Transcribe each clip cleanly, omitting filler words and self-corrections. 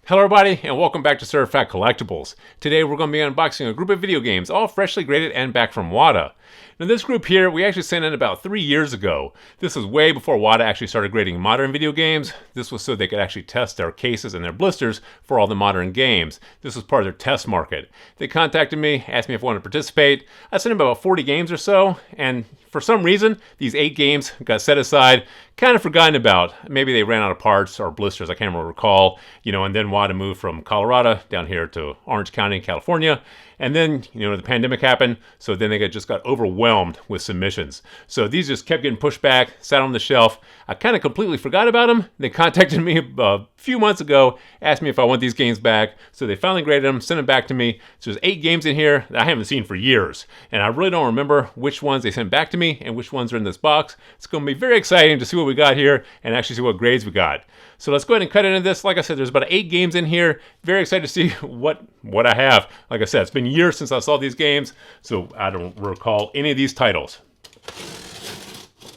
Hello everybody, and welcome back to Certified Collectibles. Today we're going to be unboxing a group of video games, all freshly graded and back from WATA. Now this group here, we actually sent in about 3 years ago. This was way before WATA actually started grading modern video games. This was so they could actually test their cases and their blisters for all the modern games. This was part of their test market. They contacted me, asked me if I wanted to participate. I sent them about 40 games or so, and for some reason, these 8 games got set aside, kind of forgotten about. Maybe they ran out of parts or blisters, I can't recall. And then WATA moved from Colorado down here to Orange County, California. And then, the pandemic happened, so then they just got overwhelmed with submissions. So these just kept getting pushed back, sat on the shelf. I kind of completely forgot about them. They contacted me a few months ago, asked me if I want these games back. So they finally graded them, sent them back to me. So there's 8 games in here that I haven't seen for years. And I really don't remember which ones they sent back to me and which ones are in this box. It's going to be very exciting to see what we got here and actually see what grades we got. So let's go ahead and cut into this. Like I said, there's about 8 games in here. Very excited to see what I have. Like I said, it's been years since I saw these games, so I don't recall any of these titles.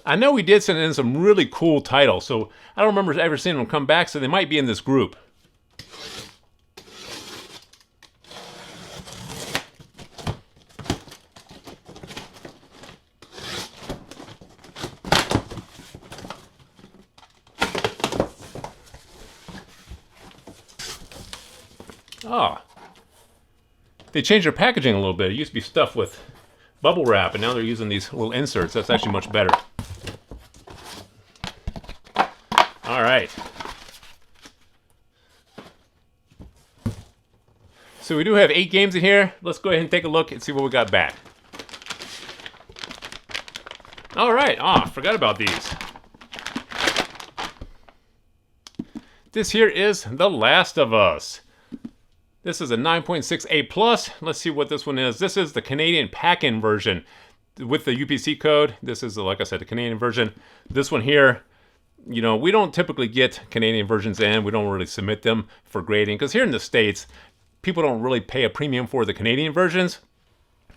I know we did send in some really cool titles, so I don't remember ever seeing them come back, so they might be in this group. Ah, they changed their packaging a little bit. It used to be stuffed with bubble wrap, and now they're using these little inserts. That's actually much better. All right. So we do have 8 games in here. Let's go ahead and take a look and see what we got back. All right. Forgot about these. This here is The Last of Us. This is a 9.6A+. Let's see what this one is. This is the Canadian pack-in version with the UPC code. This is, like I said, the Canadian version. This one here, we don't typically get Canadian versions in. We don't really submit them for grading because here in the States, people don't really pay a premium for the Canadian versions.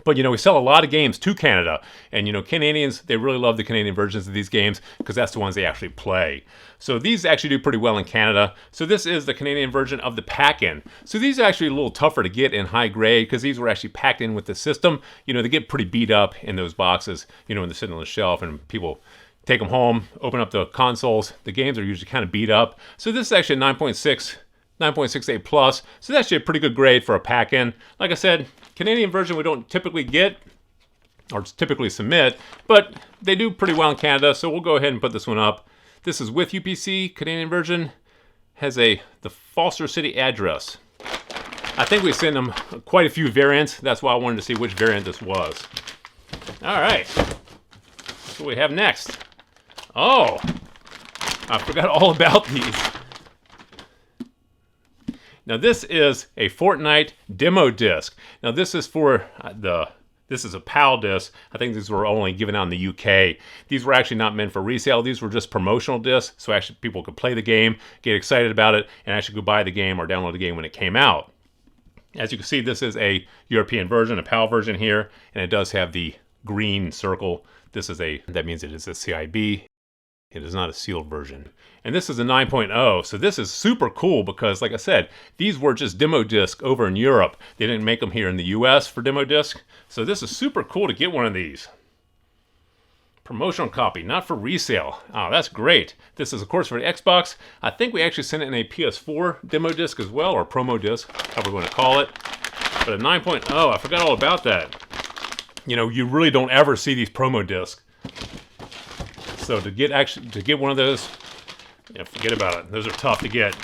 But, we sell a lot of games to Canada. And, Canadians, they really love the Canadian versions of these games because that's the ones they actually play. So these actually do pretty well in Canada. So this is the Canadian version of the pack-in. So these are actually a little tougher to get in high grade because these were actually packed in with the system. They get pretty beat up in those boxes, when they're sitting on the shelf and people take them home, open up the consoles. The games are usually kind of beat up. So this is actually a 9.6A+. So that's actually a pretty good grade for a pack-in. Like I said, Canadian version we don't typically get or typically submit, but they do pretty well in Canada, so we'll go ahead and put this one up. This is with UPC. Canadian version has the Foster City address. I think we sent them quite a few variants. That's why I wanted to see which variant this was. All right. What do we have next? Oh, I forgot all about these. Now this is a Fortnite demo disc. Now this is for this is a PAL disc. I think these were only given out in the UK. These were actually not meant for resale. These were just promotional discs, so actually people could play the game, get excited about it, and actually go buy the game or download the game when it came out. As you can see, this is a European version, a PAL version here, and it does have the green circle. That means it is a CIB. It is not a sealed version. And this is a 9.0, so this is super cool because, like I said, these were just demo disc over in Europe. They didn't make them here in the US for demo disc. So this is super cool to get one of these. Promotional copy, not for resale. Oh, that's great. This is, of course, for the Xbox. I think we actually sent it in a PS4 demo disc as well, or promo disc, however we want to call it. But a 9.0, I forgot all about that. You really don't ever see these promo discs. So to get one of those, forget about it. Those are tough to get.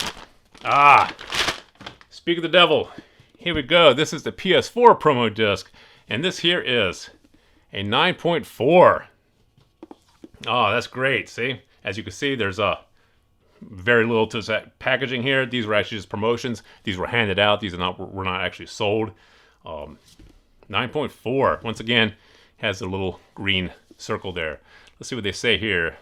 Speak of the devil. Here we go. This is the PS4 promo disc, and this here is a 9.4. Oh, that's great. See, as you can see, there's very little to that packaging here. These were actually just promotions. These were handed out. These were not actually sold. 9.4. Once again, has a little green circle there. Let's see what they say here.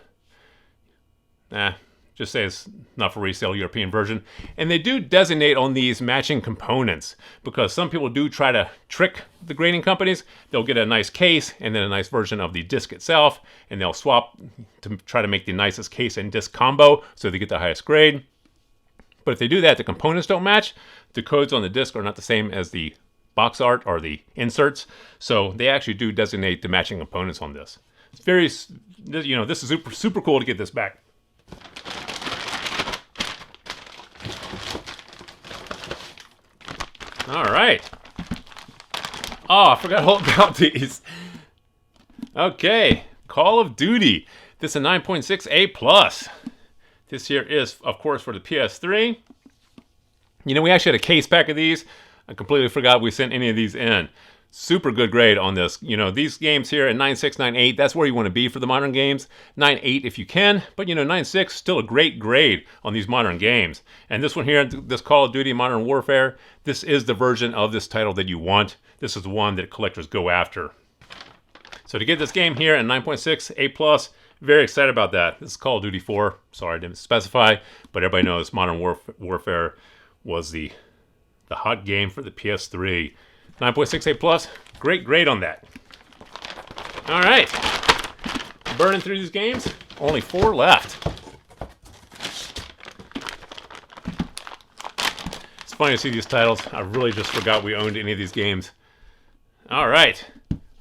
Just say it's not for resale, European version. And they do designate on these matching components because some people do try to trick the grading companies. They'll get a nice case and then a nice version of the disc itself, and they'll swap to try to make the nicest case and disc combo so they get the highest grade. But if they do that, the components don't match. The codes on the disc are not the same as the box art or the inserts. So they actually do designate the matching components on this. It's very, you know, this is super cool to get this back. All right. Oh, I forgot all about these. Okay, Call of Duty. This is a 9.6A+. This here is, of course, for the PS3. You know, we actually had a case pack of these. I completely forgot we sent any of these in. Super good grade on this. You know, these games here at 9.6, 9.8, that's where you want to be for the modern games. 9.8 if you can, but you know, 9.6 still a great grade on these modern games. And this one here, this Call of Duty Modern Warfare, this is the version of this title that you want. This is the one that collectors go after. So to get this game here at 9.6 A+, very excited about that. This is Call of Duty 4. Sorry, I didn't specify, but everybody knows Modern Warfare was the hot game for the PS3. 9.6 A+, great grade on that. All right, burning through these games. Only 4 left. It's funny to see these titles. I really just forgot we owned any of these games. All right,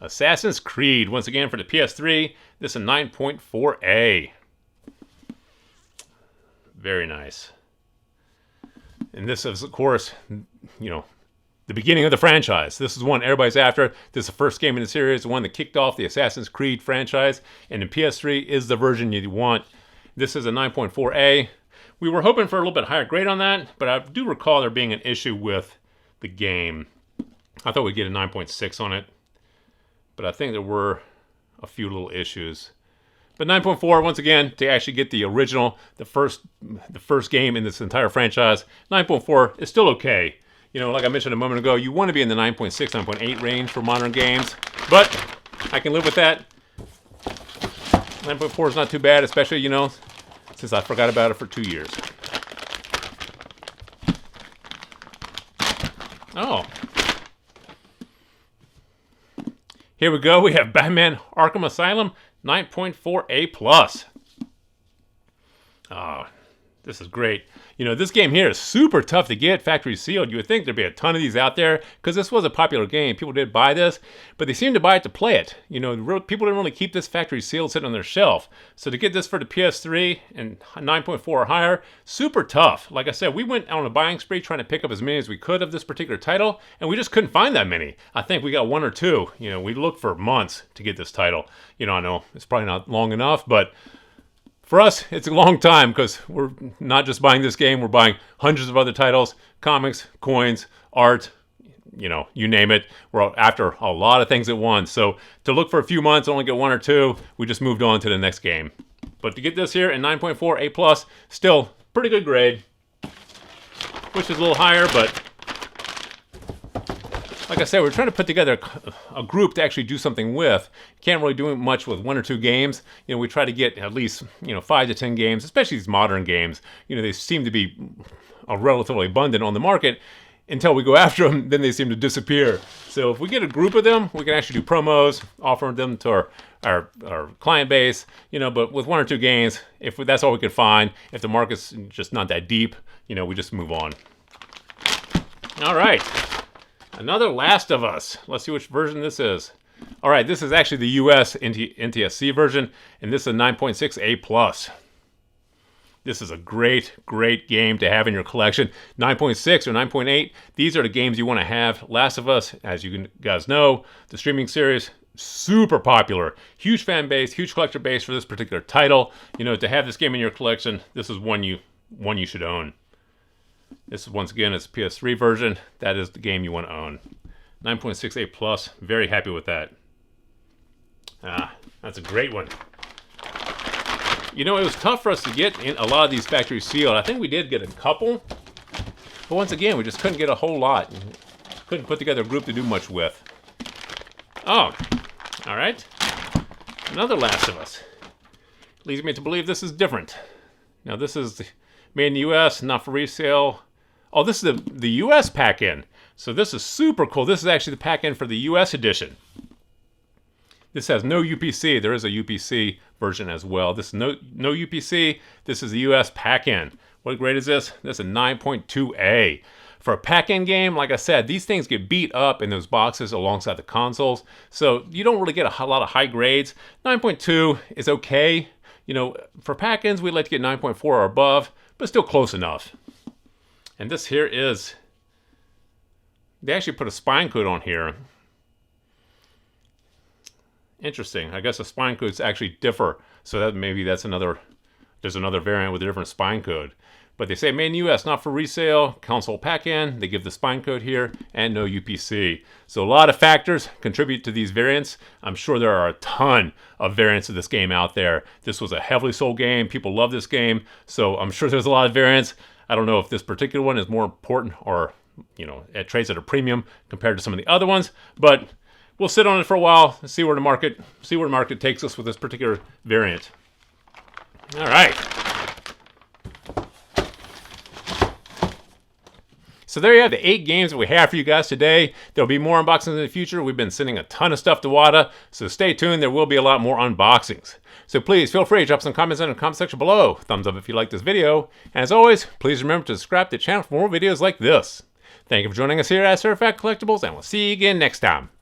Assassin's Creed, once again for the PS3. This is a 9.4A. Very nice. And this is, of course, you know, the beginning of the franchise. This is one everybody's after. This is the first game in the series, the one that kicked off the Assassin's Creed franchise. And the PS3 is the version you want. This is a 9.4A. We were hoping for a little bit higher grade on that, but I do recall there being an issue with the game. I thought we'd get a 9.6 on it, but I think there were a few little issues. But 9.4, once again, to actually get the original, the first game in this entire franchise, 9.4 is still okay. You know, like I mentioned a moment ago, you want to be in the 9.6, 9.8 range for modern games, but I can live with that. 9.4 is not too bad, especially, you know, since I forgot about it for 2 years. Oh. Here we go. We have Batman Arkham Asylum, 9.4A+. Oh, this is great. You know, this game here is super tough to get, factory sealed. You would think there'd be a ton of these out there because this was a popular game. People did buy this, but they seemed to buy it to play it. You know, people didn't really keep this factory sealed sitting on their shelf. So to get this for the PS3 and 9.4 or higher, super tough. Like I said, we went on a buying spree trying to pick up as many as we could of this particular title, and we just couldn't find that many. I think we got 1 or 2. You know, we looked for months to get this title. You know, I know it's probably not long enough, but for us, it's a long time because we're not just buying this game, we're buying hundreds of other titles, comics, coins, art, you know, you name it. We're after a lot of things at once. So to look for a few months, only get 1 or 2, we just moved on to the next game. But to get this here in 9.4 A+, still pretty good grade. Wish it was a little higher, but like I said, we're trying to put together a group to actually do something with. Can't really do much with 1 or 2 games. You know, we try to get at least, you know, 5 to 10 games, especially these modern games. You know, they seem to be relatively abundant on the market. Until we go after them, then they seem to disappear. So if we get a group of them, we can actually do promos, offer them to our client base. You know, but with 1 or 2 games, if that's all we could find, if the market's just not that deep, you know, we just move on. All right. Another Last of Us. Let's see which version this is. All right, this is actually the US NTSC version, and this is a 9.6A+. This is a great, great game to have in your collection. 9.6 or 9.8, these are the games you want to have. Last of Us, as you guys know, the streaming series, super popular. Huge fan base, huge collector base for this particular title. You know, to have this game in your collection, this is one you should own. This is, once again, it's PS3 version. That is the game you want to own. 9.6A+, very happy with that. Ah, that's a great one. You know, it was tough for us to get in a lot of these factory sealed. I think we did get a couple. But once again, we just couldn't get a whole lot. Couldn't put together a group to do much with. Oh, all right. Another Last of Us. Leads me to believe this is different. Now, this is made in the US, not for resale. Oh, this is the US pack-in. So this is super cool. This is actually the pack-in for the US edition. This has no UPC. There is a UPC version as well. This is no UPC. This is the US pack-in. What grade is this? This is a 9.2A. For a pack-in game, like I said, these things get beat up in those boxes alongside the consoles, so you don't really get a lot of high grades. 9.2 is okay. You know, for pack-ins, we'd like to get 9.4 or above, but still close enough. And this here is... They actually put a spine code on here. Interesting. I guess the spine codes actually differ, so that maybe that's another... There's another variant with a different spine code. But they say made in US, not for resale, console pack-in. They give the spine code here, and no UPC. So a lot of factors contribute to these variants. I'm sure there are a ton of variants of this game out there. This was a heavily sold game. People love this game. So I'm sure there's a lot of variants. I don't know if this particular one is more important or, you know, it trades at a premium compared to some of the other ones. But we'll sit on it for a while and see where the market takes us with this particular variant. All right. So there you have the 8 games that we have for you guys today. There'll be more unboxings in the future. We've been sending a ton of stuff to WATA, so stay tuned. There will be a lot more unboxings. So please feel free to drop some comments in the comment section below. Thumbs up if you like this video. And as always, please remember to subscribe to the channel for more videos like this. Thank you for joining us here at Fact Collectibles, and we'll see you again next time.